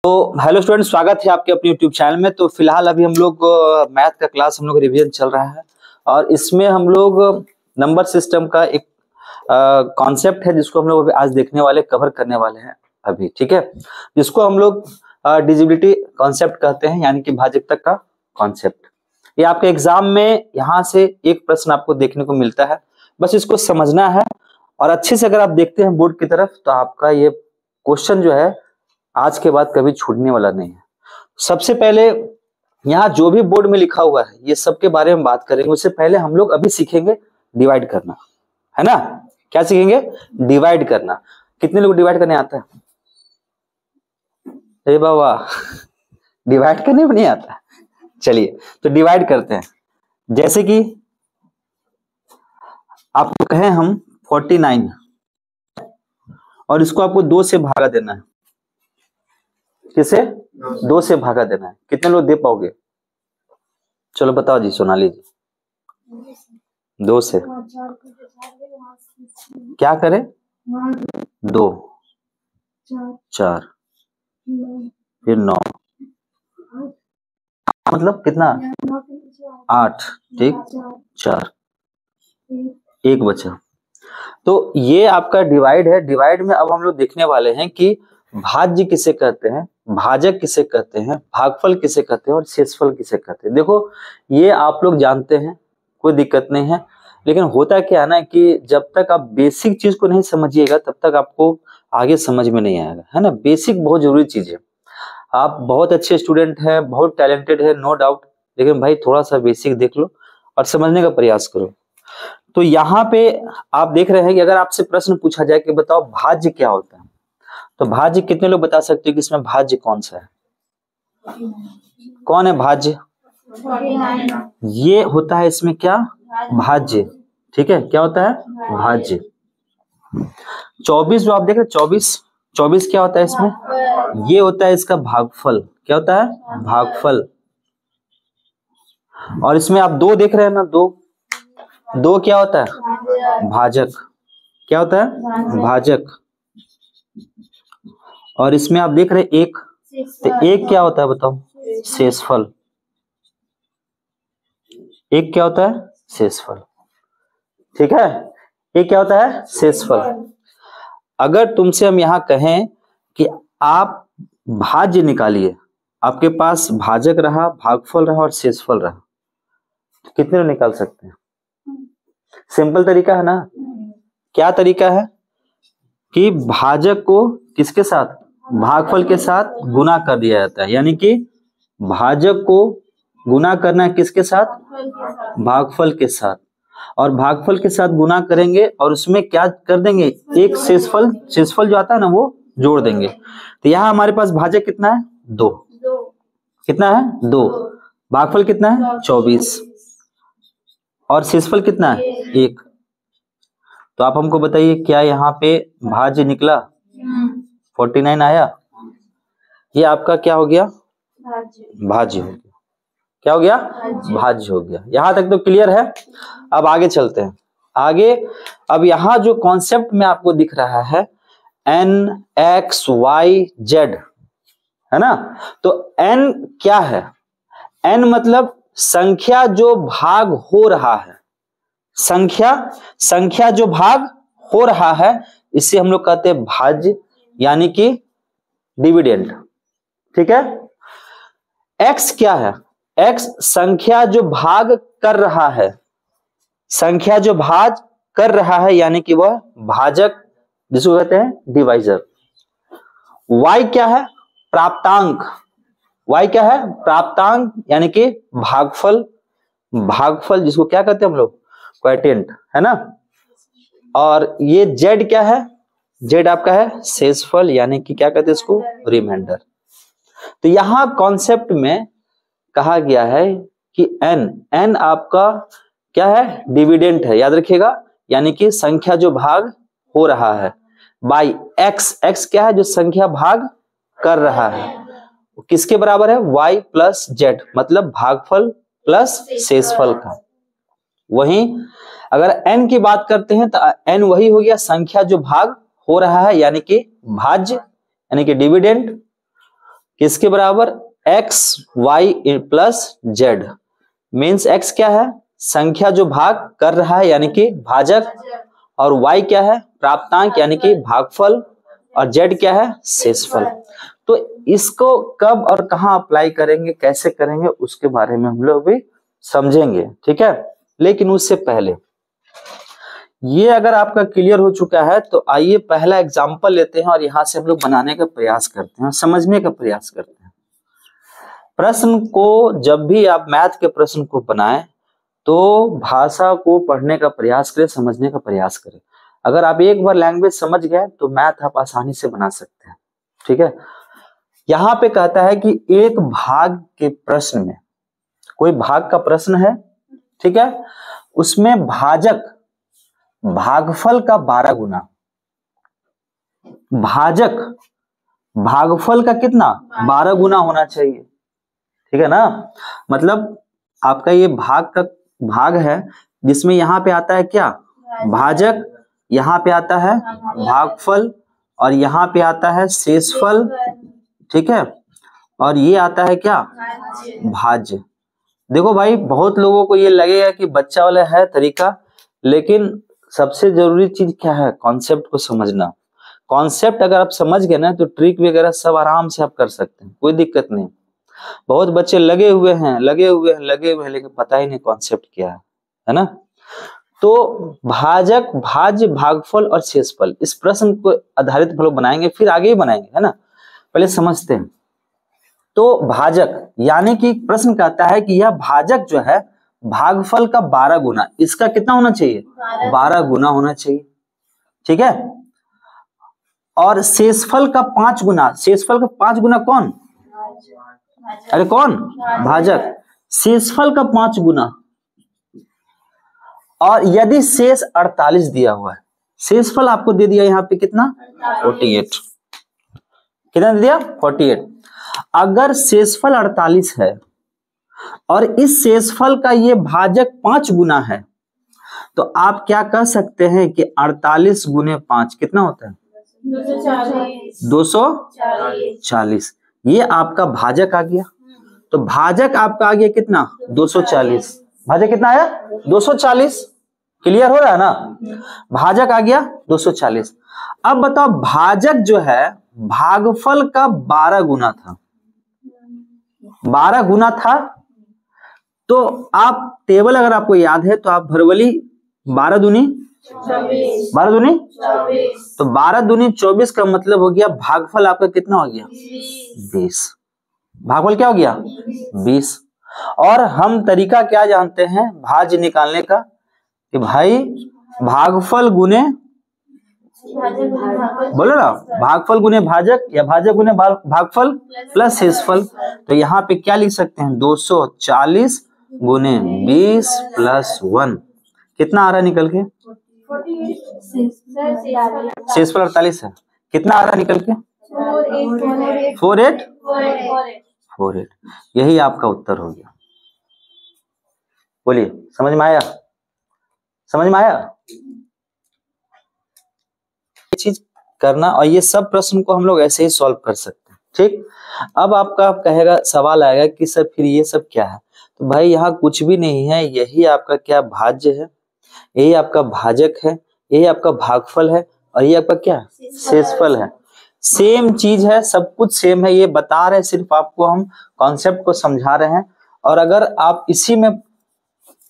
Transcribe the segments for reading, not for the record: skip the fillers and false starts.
तो hello student, स्वागत है आपके अपने यूट्यूब चैनल में। तो फिलहाल अभी हम लोग मैथ का क्लास हम लोग रिवीजन चल रहा है और इसमें हम लोग नंबर सिस्टम का एक कॉन्सेप्ट है जिसको हम लोग अभी आज देखने वाले, कवर करने वाले हैं अभी, ठीक है। जिसको हम लोग डिविजिबिलिटी कॉन्सेप्ट कहते हैं, यानी कि भाज्यता का कॉन्सेप्ट। ये आपके एग्जाम में यहाँ से एक प्रश्न आपको देखने को मिलता है, बस इसको समझना है और अच्छे से अगर आप देखते हैं बोर्ड की तरफ तो आपका ये क्वेश्चन जो है आज के बाद कभी छूटने वाला नहीं है। सबसे पहले यहाँ जो भी बोर्ड में लिखा हुआ है ये सब के बारे में बात करेंगे। उससे पहले हम लोग अभी सीखेंगे डिवाइड करना, है ना। क्या सीखेंगे? डिवाइड करना। कितने लोग डिवाइड करने आता है? अरे बाबा, डिवाइड करने भी नहीं आता। चलिए तो डिवाइड करते हैं। जैसे कि आपको कहें हम 49 और इसको आपको 2 से भागा देना है। किसे? 2 से भागा देना है। कितने लोग दे पाओगे? चलो बताओ जी, सोनाली जी। 2 से क्या करें? 2 4 फिर 9, मतलब कितना? 8, ठीक, 4, 1 बचा। तो ये आपका डिवाइड है। डिवाइड में अब हम लोग देखने वाले हैं कि भाज्य किसे कहते हैं, भाजक किसे कहते हैं, भागफल किसे कहते हैं और शेषफल किसे कहते हैं। देखो ये आप लोग जानते हैं, कोई दिक्कत नहीं है, लेकिन होता क्या है ना कि जब तक आप बेसिक चीज को नहीं समझिएगा तब तक आपको आगे समझ में नहीं आएगा, है ना। बेसिक बहुत जरूरी चीज है। आप बहुत अच्छे स्टूडेंट हैं, बहुत टैलेंटेड है, नो डाउट, लेकिन भाई थोड़ा सा बेसिक देख लो और समझने का प्रयास करो। तो यहाँ पे आप देख रहे हैं कि अगर आपसे प्रश्न पूछा जाए कि बताओ भाज्य क्या होता है, तो भाज्य कितने लोग बता सकते हो कि इसमें भाज्य कौन सा है? कौन है भाज्य? ये होता है इसमें क्या? भाज्य, ठीक है। क्या होता है? भाज्य। 24 जो आप देख रहे हैं, 24 क्या होता है इसमें? ये होता है इसका भागफल। क्या होता है? भागफल। और इसमें आप 2 देख रहे हैं ना, 2 क्या होता है? भाजक। क्या होता है? भाजक। और इसमें आप देख रहे हैं 1, तो 1 क्या होता है बताओ? शेषफल। 1 क्या होता है? शेषफल, ठीक है। 1 क्या होता है? शेषफल। अगर तुमसे हम यहाँ कहें कि आप भाज्य निकालिए, आपके पास भाजक रहा, भागफल रहा और शेषफल रहा, तो कितने निकाल सकते हैं? सिंपल तरीका है ना। क्या तरीका है कि भाजक को किसके साथ? भागफल के साथ गुना कर दिया जाता है, यानी कि भाजक को गुना करना है किसके साथ? भागफल के साथ। और भागफल के साथ गुना करेंगे और उसमें क्या कर देंगे? एक शेषफल जो आता है ना वो जोड़ देंगे। तो यहाँ हमारे पास भाजक कितना है? 2। कितना है? 2। भागफल कितना है? 24। और शेषफल कितना है? 1। तो आप हमको बताइए क्या यहाँ पे भाज्य निकला? 49 आया। ये आपका क्या हो गया? भाज्य हो गया। क्या हो गया? भाज्य हो गया। यहां तक तो क्लियर है। अब आगे चलते हैं। आगे अब यहां जो कॉन्सेप्ट में आपको दिख रहा है n x y z, है ना। तो n क्या है? n मतलब संख्या जो भाग हो रहा है। संख्या जो भाग हो रहा है इसे हम लोग कहते हैं भाज्य, यानी कि डिविडेंड, ठीक है। x क्या है? x संख्या जो भाग कर रहा है, संख्या जो भाग कर रहा है यानी कि वह भाजक, जिसको कहते हैं डिवाइजर। y क्या है? प्राप्तांक। y क्या है? प्राप्तांक, यानी कि भागफल। भागफल जिसको क्या कहते हैं हम लोग? क्वोटिएंट, है ना। और ये z क्या है? z आपका है शेषफल, यानी कि क्या कहते हैं इसको? रिमाइंडर। तो यहां कॉन्सेप्ट में कहा गया है कि n आपका क्या है? डिविडेंट है, याद रखिएगा, यानी कि संख्या जो भाग हो रहा है, बाई x क्या है? जो संख्या भाग कर रहा है, किसके बराबर है? y प्लस z, मतलब भागफल प्लस शेषफल का। वहीं अगर n की बात करते हैं तो n वही हो गया संख्या जो भाग हो रहा है, यानी कि भाज्य, यानी कि डिविडेंड। किसके बराबर, X Y plus Z. Means X क्या है, संख्या जो भाग कर रहा है यानी कि भाजक, और वाई क्या है, प्राप्तांक यानी कि भागफल, और जेड क्या है, शेषफल। तो इसको कब और कहां अप्लाई करेंगे, कैसे करेंगे, उसके बारे में हम लोग भी समझेंगे, ठीक है। लेकिन उससे पहले ये अगर आपका क्लियर हो चुका है तो आइए पहला एग्जांपल लेते हैं और यहां से हम लोग बनाने का प्रयास करते हैं, समझने का प्रयास करते हैं। प्रश्न को जब भी आप मैथ के प्रश्न को बनाएं तो भाषा को पढ़ने का प्रयास करें, समझने का प्रयास करें। अगर आप एक बार लैंग्वेज समझ गए तो मैथ आप आसानी से बना सकते हैं, ठीक है। यहां पे कहता है कि एक भाग के प्रश्न में, कोई भाग का प्रश्न है, ठीक है, उसमें भाजक भागफल का 12 गुना, भाजक भागफल का कितना, 12 गुना होना चाहिए, ठीक है ना। मतलब आपका ये भाग का भाग है जिसमें यहां पे आता है क्या, भाजक, यहां पे आता है भागफल, और यहां पे आता है शेषफल, ठीक है, और ये आता है क्या, भाज्य। देखो भाई, बहुत लोगों को ये लगेगा कि बच्चा वाला है तरीका, लेकिन सबसे जरूरी चीज क्या है, कॉन्सेप्ट को समझना। कॉन्सेप्ट अगर आप समझ गए ना तो ट्रिक वगैरह सब आराम से आप कर सकते हैं, कोई दिक्कत नहीं। बहुत बच्चे लगे हुए हैं लेकिन पता ही नहीं कॉन्सेप्ट क्या है ना। तो भाजक, भाज्य, भागफल और शेषफल, इस प्रश्न को आधारित हम लोग बनाएंगे, फिर आगे ही बनाएंगे, है ना। पहले समझते हैं। तो भाजक यानी कि प्रश्न कहता है कि यह भाजक जो है भागफल का 12 गुना, इसका कितना होना चाहिए, 12 गुना होना चाहिए, ठीक है। और शेषफल का 5 गुना, शेषफल का 5 गुना कौन, अरे कौन, भाजक, शेषफल का 5 गुना। और यदि शेष 48 दिया हुआ है, शेषफल आपको दे दिया यहाँ पे कितना, 48, कितना दे दिया, 48। अगर शेषफल 48 है और इस शेषफल का ये भाजक 5 गुना है, तो आप क्या कह सकते हैं कि 48 गुने 5 कितना होता है, 240। ये आपका भाजक आ गया। तो भाजक आपका आ गया कितना, 240। भाजक कितना आया, 240। क्लियर हो रहा है ना, भाजक आ गया 240। अब बताओ, भाजक जो है भागफल का 12 गुना था, 12 गुना था। तो आप टेबल अगर आपको याद है तो आप भरवली 12 दूनी 12 दूनी, तो 12 दूनी 24 का मतलब हो गया भागफल आपका कितना हो गया, 20। भागफल क्या हो गया, 20। और हम तरीका क्या जानते हैं भाज्य निकालने का, कि भाई भागफल गुने, बोलो ना, भागफल गुने भाजक या भाजक गुने भागफल प्लस शेषफल। तो यहाँ पे क्या लिख सकते हैं, 240 गुने 20 प्लस 1, कितना आ रहा है निकल के, शेषफल 48 है, कितना आ रहा है निकल के, 48। यही आपका उत्तर हो गया। बोलिए, समझ में आया, समझ में आया। चीज करना, और ये सब प्रश्न को हम लोग ऐसे ही सॉल्व कर सकते हैं, ठीक। अब आपका कहेगा, सवाल आएगा कि सर फिर ये सब क्या है। तो भाई यहाँ कुछ भी नहीं है, यही आपका क्या, भाज्य है, यही आपका भाजक है, यही आपका भागफल है, और ये आपका क्या, शेषफल है। सेम चीज है, सब कुछ सेम है, ये बता रहे हैं, सिर्फ आपको हम कॉन्सेप्ट को समझा रहे हैं। और अगर आप इसी में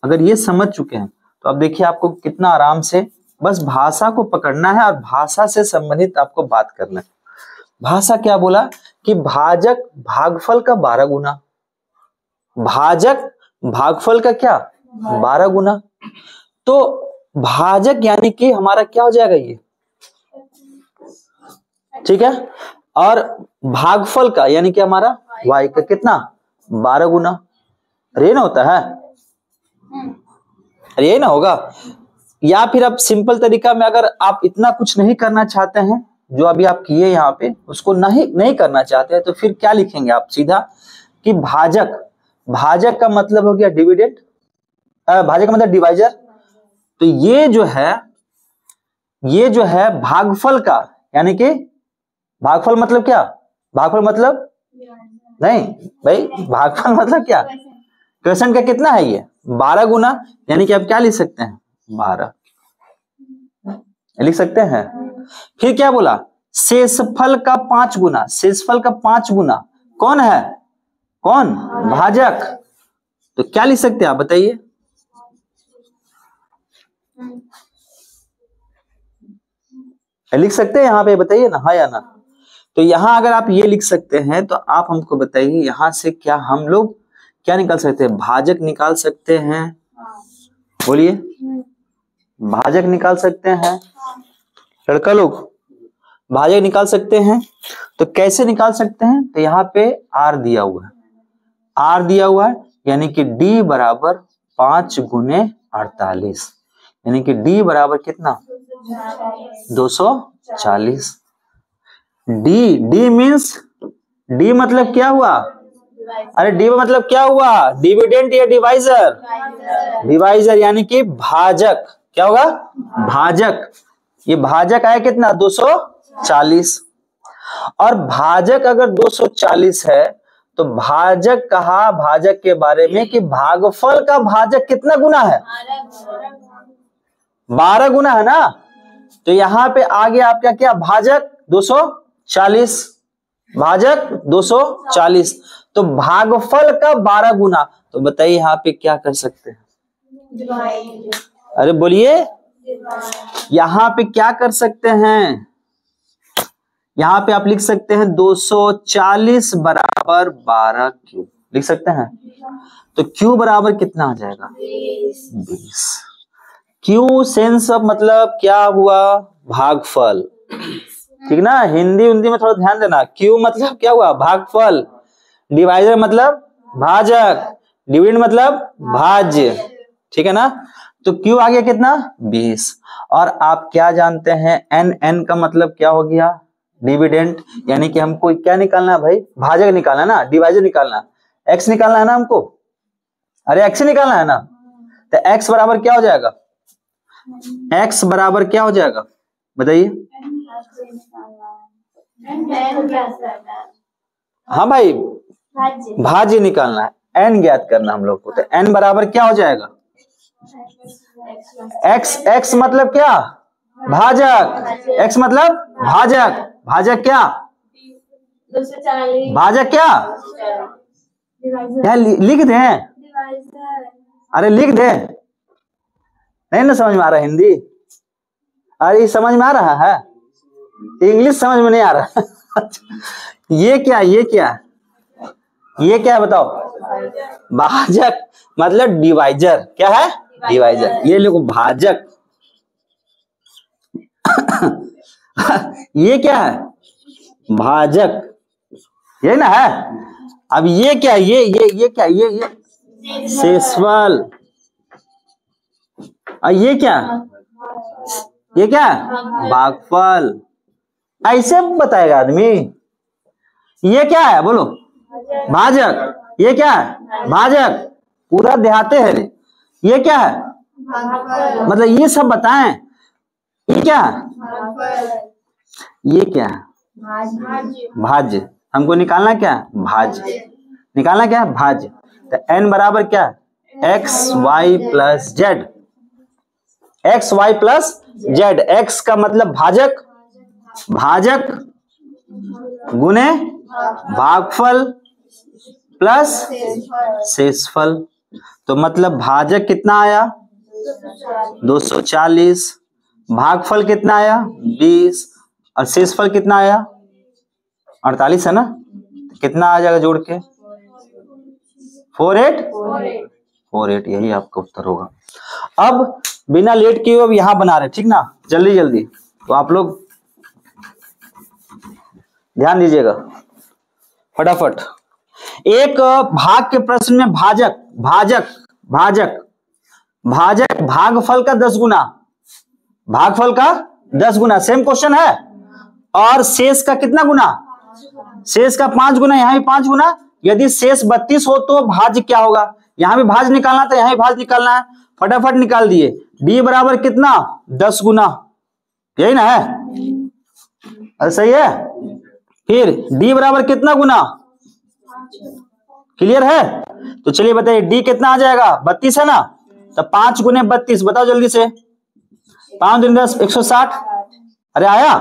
अगर ये समझ चुके हैं तो अब देखिए आपको कितना आराम से बस भाषा को पकड़ना है और भाषा से संबंधित आपको बात करना है। भाषा क्या बोला कि भाजक भागफल का 12 गुना, भाजक भागफल का क्या, 12 गुना। तो भाजक यानी कि हमारा क्या हो जाएगा ये, ठीक है। और भागफल का यानी कि हमारा y का कितना, 12 गुना। अरे ना होता है, अरे यही ना होगा। या फिर आप सिंपल तरीका में अगर आप इतना कुछ नहीं करना चाहते हैं जो अभी आप किए यहाँ पे, उसको नहीं करना चाहते हैं, तो फिर क्या लिखेंगे आप सीधा कि भाजक, भाजक का मतलब हो गया डिविडेंड, भाजक का मतलब डिवाइजर। तो ये जो है भागफल का, यानी कि भागफल मतलब क्या, भागफल मतलब नहीं भाई, भागफल मतलब क्या? क्वेश्चन का कितना है ये? 12 गुना, यानी कि आप क्या लिख सकते हैं? 12 लिख सकते हैं। फिर क्या बोला? शेषफल का 5 गुना। शेषफल का 5 गुना कौन है? कौन? भाजक। तो क्या लिख सकते हैं आप बताइए? लिख सकते हैं यहाँ पे, बताइए ना, हाँ या ना? तो यहाँ अगर आप ये लिख सकते हैं तो आप हमको बताइए यहाँ से क्या हम लोग क्या निकाल सकते हैं? भाजक निकाल सकते हैं। बोलिए, भाजक निकाल सकते हैं लड़का लोग? भाजक निकाल सकते हैं। तो कैसे निकाल सकते हैं? तो यहाँ पे आर दिया हुआ है, आर दिया हुआ है, यानी कि डी बराबर 5 गुने 48, यानी कि डी बराबर कितना? 240। डी मीन्स, डी मतलब क्या हुआ? अरे डी मतलब क्या हुआ? डिविडेंड या डिवाइजर? डिवाइजर, यानी कि भाजक। क्या होगा? भाजक। ये भाजक आया कितना? 240। और भाजक अगर 240 है तो भाजक कहा भाजक के बारे में कि भागफल का भाजक कितना गुना है? 12 गुना है ना। तो यहां पे आगे आपका क्या? भाजक 240, भाजक 240, तो भागफल का 12 गुना। तो बताइए यहाँ पे क्या कर सकते हैं? अरे बोलिए, यहाँ पे क्या कर सकते हैं? यहाँ पे आप लिख सकते हैं 240 बराबर 12 क्यू, लिख सकते हैं। तो क्यू बराबर कितना आ जाएगा? 20। क्यू सेंस ऑफ मतलब क्या हुआ? भागफल। ठीक ना, हिंदी में थोड़ा ध्यान देना। क्यू मतलब क्या हुआ? भागफल। डिवाइजर मतलब भाजक, डिविडेंड मतलब भाज्य। ठीक है ना। तो क्यू आ गया कितना? 20। और आप क्या जानते हैं? एन का मतलब क्या हो गया? डिविडेंड, यानी कि हमको क्या निकालना है भाई? भाजक निकालना है ना, डिवाइजर निकालना है, एक्स निकालना है ना हमको। अरे एक्स निकालना है ना। तो एक्स बराबर क्या हो जाएगा? एक्स बराबर क्या हो जाएगा बताइए? हाँ भाई, भाज्य निकालना है, एन ज्ञात करना हम लोग को। तो एन बराबर क्या हो जाएगा? एक्स मतलब क्या? भाजक। एक्स मतलब भाजक। भाजक क्या? भाजक क्या? लिख दे। अरे लिख दे। नहीं ना समझ में आ रहा हिंदी? अरे समझ में आ रहा है? इंग्लिश समझ में नहीं आ रहा? ये क्या? ये क्या? ये क्या है बताओ? भाजक मतलब डिवाइजर। क्या है? डिवाइजर। ये लोग भाजक। ये क्या है? भाजक। ये ना है। अब ये क्या? ये क्या? ये शेषफल। और ये क्या? ये क्या? भागफल। ऐसे बताएगा आदमी। ये क्या है बोलो? भाजक। ये क्या है? भाजक। पूरा देहाते है। ये क्या है? मतलब ये सब बताएं। ये क्या है? ये क्या है? भाज्य। हमको निकालना क्या? भाज्य। निकालना क्या? भाज्य। तो एन बराबर क्या? X Y plus Z. X Y plus Z. X का मतलब भाजक, भाजक गुने भागफल प्लस शेषफल। तो मतलब भाजक कितना आया? 240। भागफल कितना आया? 20। और शेषफल कितना आया? 48 है ना। कितना आ जाएगा जोड़ के? 48। यही आपका उत्तर होगा। अब बिना लेट किए अब यहां बना रहे, ठीक ना, जल्दी जल्दी। तो आप लोग ध्यान दीजिएगा फटाफट। एक भाग के प्रश्न में भाजक भाजक भाजक भाजक भागफल का 10 गुना, भागफल का 10 गुना, सेम क्वेश्चन है। और शेष का कितना गुना? शेष का 5 गुना। यहां भी 5 गुना। यदि शेष 32 हो तो भाज्य क्या होगा? यहां भी भाज्य निकालना था, यहां भी भाज्य निकालना है। फटाफट निकाल दिए। डी बराबर कितना? 10 गुना। यही ना है? अरे सही है। फिर डी बराबर कितना गुना? क्लियर है? तो चलिए बताइए डी कितना आ जाएगा, 32 है ना, तो 5 गुने 32 बताओ जल्दी से, 5 दूनी 10 160। अरे आया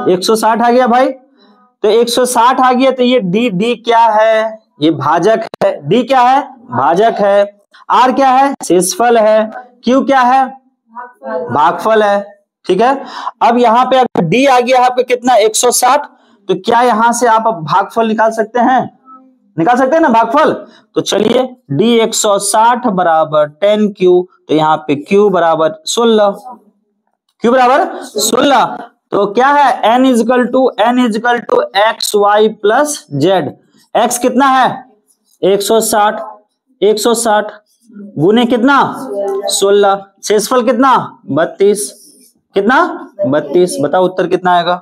160 आ गया भाई, तो 160 आ गया, तो ये डी क्या है, ये भाजक है। डी क्या है, भाजक है। आर क्या है, शेषफल है। क्यू क्या है, भागफल है। ठीक है, अब यहाँ पे अगर डी आ गया आपका कितना 160, तो क्या यहां से आप भागफल निकाल सकते हैं, निकाल सकते हैं ना भागफल। तो चलिए डी 160 बराबर 10Q, तो यहाँ पे Q बराबर 16, Q बराबर 16। तो क्या है, n equal to X Y plus Z. x कितना है 160, 160 गुने कितना 16, शेषफल कितना 32, कितना 32। बताओ उत्तर कितना आएगा,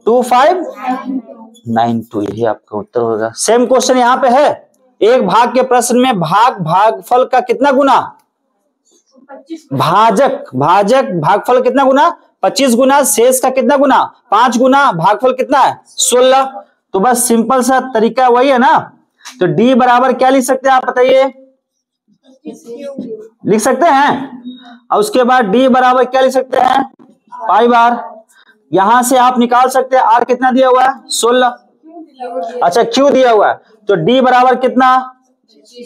2592, यही आपका उत्तर होगा। सेम क्वेश्चन यहाँ पे है, एक भाग के प्रश्न में भागफल का कितना गुना, भागफल कितना गुना 25 गुना, शेष का कितना गुना 5 गुना, भागफल कितना है 16। तो बस सिंपल सा तरीका वही है ना। तो डी बराबर क्या लिख सकते हैं आप बताइए, लिख सकते हैं। और उसके बाद डी बराबर क्या लिख सकते हैं, पाई बार। यहां से आप निकाल सकते हैं आर कितना दिया हुआ है 16, अच्छा क्यू दिया हुआ है, तो डी बराबर कितना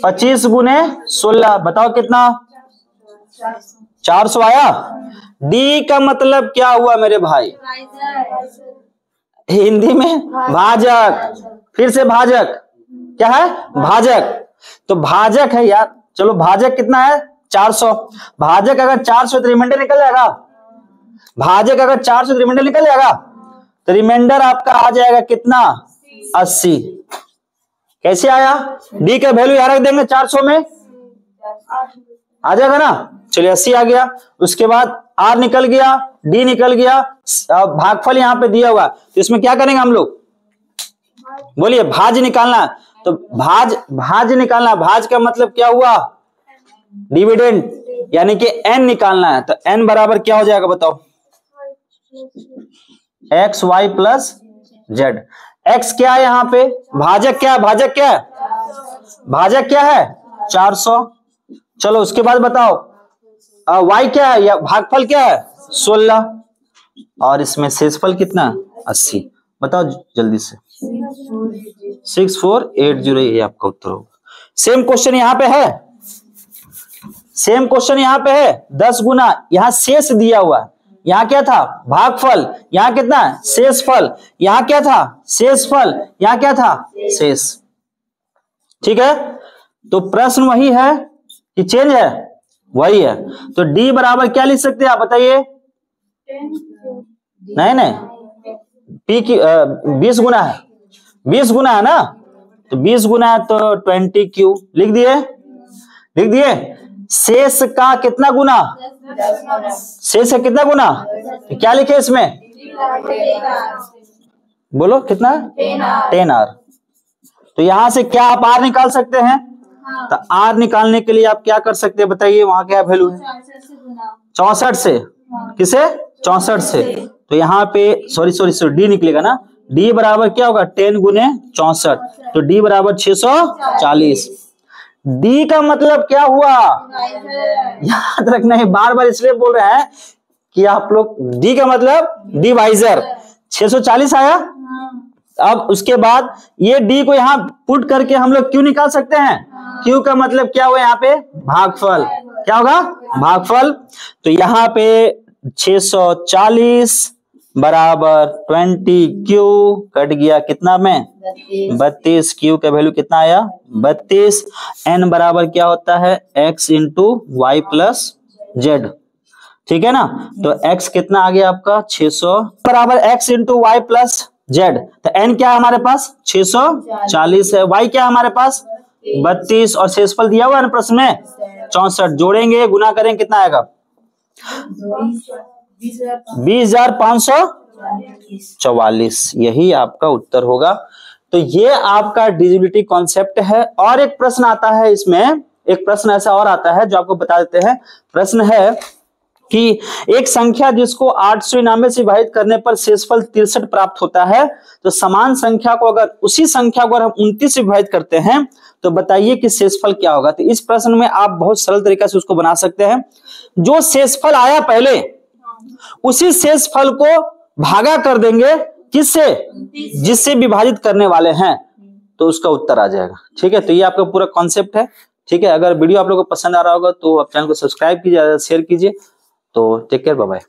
25 गुने 16, बताओ कितना 400 आया। डी का मतलब क्या हुआ मेरे भाई, हिंदी में भाजक, फिर से भाजक क्या है, भाजक। तो भाजक है यार, चलो भाजक कितना है 400, भाजक अगर 400 तो रिमाइंडर निकल जाएगा, भाजक अगर 400 तो रिमाइंडर निकल जाएगा, तो रिमाइंडर आपका आ जाएगा कितना 80। कैसे आया, डी का वैल्यू यहां रख देंगे 400 में आ जाएगा ना, चलिए 80 आ गया। उसके बाद आर निकल गया, डी निकल गया, भागफल यहाँ पे दिया हुआ, तो इसमें क्या करेंगे हम लोग, बोलिए भाज निकालना। तो भाज निकालना, भाज का मतलब क्या हुआ, डिविडेंड, यानी कि n निकालना है। तो n बराबर क्या हो जाएगा बताओ, X Y plus Z. x क्या है यहाँ पे, भाजक क्या है, भाजक क्या है, भाजक क्या है 400। चलो उसके बाद बताओ y क्या है, या भागफल क्या है 16, और इसमें शेषफल कितना 80। बताओ जल्दी से, 6480, ये आपका उत्तर होगा। सेम क्वेश्चन यहाँ पे है, सेम क्वेश्चन यहाँ पे है, 10 गुना, यहाँ शेष दिया हुआ है, यहाँ क्या था भागफल, यहाँ कितना है शेषफल, यहाँ क्या था शेषफल, यहाँ क्या था शेष। ठीक है, तो प्रश्न वही है कि चेंज है, वही है। तो डी बराबर क्या लिख सकते हैं आप बताइए, नहीं पी की 20 गुना है, 20 गुना है ना, तो 20 गुना है तो 20Q लिख दिए, लिख दिए। शेष का कितना गुना, शेष का कितना गुना, तो क्या लिखे इसमें, बोलो कितना 10R। तो यहां से क्या आप आर निकाल सकते हैं, तो आर निकालने के लिए आप क्या कर सकते हैं बताइए, वहां क्या वैल्यू है 64 से, किसे 64 से, तो यहाँ पे सॉरी डी निकलेगा ना, डी बराबर क्या होगा 10 गुने 64, तो डी बराबर 640। डी का मतलब क्या हुआ, याद रखना है, बार बार इसलिए बोल रहे हैं कि आप लोग, डी का मतलब डिवाइजर, 640 आया। अब उसके बाद ये डी को यहाँ पुट करके हम लोग क्यू निकाल सकते हैं, क्यू का मतलब क्या हुआ यहाँ पे भागफल, क्या होगा भागफल। तो यहाँ पे 640 बराबर 20Q कट गया कितना में 32, Q का वैल्यू कितना आया 32। n बराबर क्या होता है x into Y plus Z, ठीक है ना। तो x कितना आ गया आपका 600 बराबर x into Y plus Z. तो n क्या है हमारे पास 640 है, y क्या है हमारे पास 32 और शेषफल दिया हुआ है प्रश्न में 64। जोड़ेंगे गुना करेंगे कितना आएगा 20,544, यही आपका उत्तर होगा। तो ये आपका डिविजिबिलिटी कॉन्सेप्ट है। और एक प्रश्न आता है इसमें, एक प्रश्न ऐसा और आता है जो आपको बता देते हैं। प्रश्न है कि एक संख्या जिसको 899 से विभाजित करने पर शेषफल 63 प्राप्त होता है, तो समान संख्या को अगर उसी संख्या को अगर हम 29 से विभाजित करते हैं तो बताइए कि शेषफल क्या होगा। तो इस प्रश्न में आप बहुत सरल तरीका से उसको बना सकते हैं। जो शेषफल आया पहले उसी शेषफल को भागा कर देंगे किससे, जिससे विभाजित करने वाले हैं, तो उसका उत्तर आ जाएगा। ठीक है, तो ये आपका पूरा कॉन्सेप्ट है। ठीक है, अगर वीडियो आप लोगों को पसंद आ रहा होगा तो आप चैनल को सब्सक्राइब कीजिए, शेयर कीजिए। तो टेक केयर, बाय बाय।